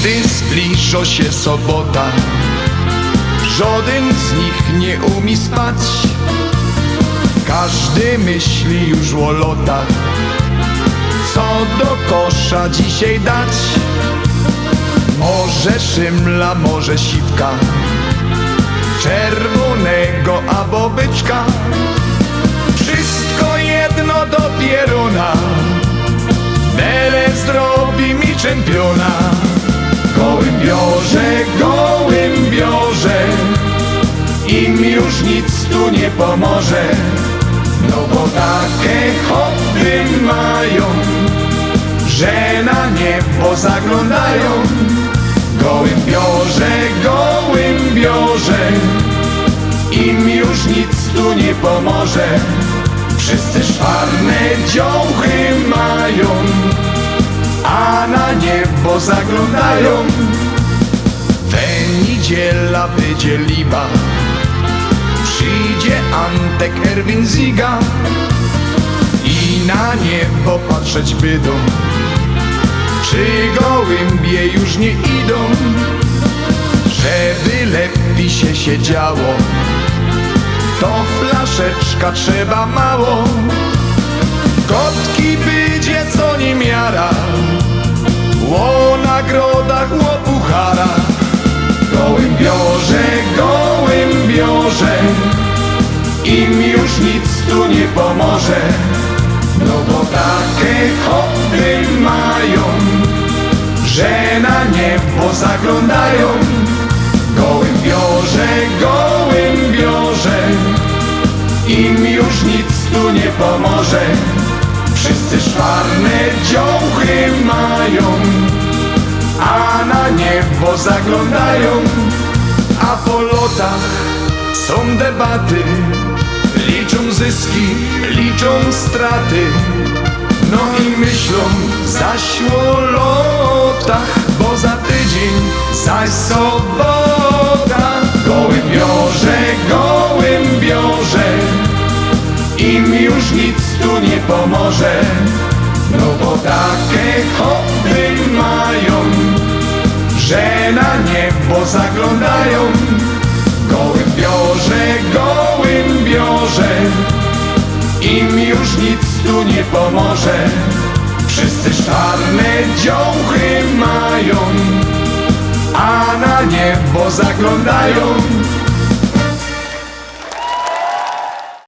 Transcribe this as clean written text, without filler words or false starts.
Kiedy zbliża się sobota, żaden z nich nie umie spać. Każdy myśli już o lotach, co do kosza dzisiaj dać. Może szymla, może siwka, czerwonego albo byczka. Wszystko jedno do pieruna, byle zrobi mi czempiona. Gołębiorze, im już nic tu nie pomoże. No bo takie hobby mają, że na niebo zaglądają. Gołębiorze, im już nic tu nie pomoże. Wszyscy szwarne dziołchy mają, a na niebo zaglądają. We niedziela będzie liba, przyjdzie Antek Erwin Ziga i na niebo patrzeć bydą, czy gołębie już nie idą. Żeby lepiej się siedziało, to flaszeczka trzeba mało. Kotki będzie co nie miara, o nagrodach, o puchara. Gołębiorze, im już nic tu nie pomoże. No bo takie hobby mają, że na niebo zaglądają. Gołębiorze, im już nic tu nie pomoże. Wszyscy szwarne dziołchy mają, a na niebo zaglądają. A po lotach są debaty, liczą zyski, liczą straty. No i myślą zaś o lotach, bo za tydzień zaś sobota. Gołębiorze, im już nic tu nie pomoże. No bo takie hobby mają, że na niebo zaglądają. Gołębiorze, im już nic tu nie pomoże. Wszyscy szwarne dziołchy mają, a na niebo zaglądają.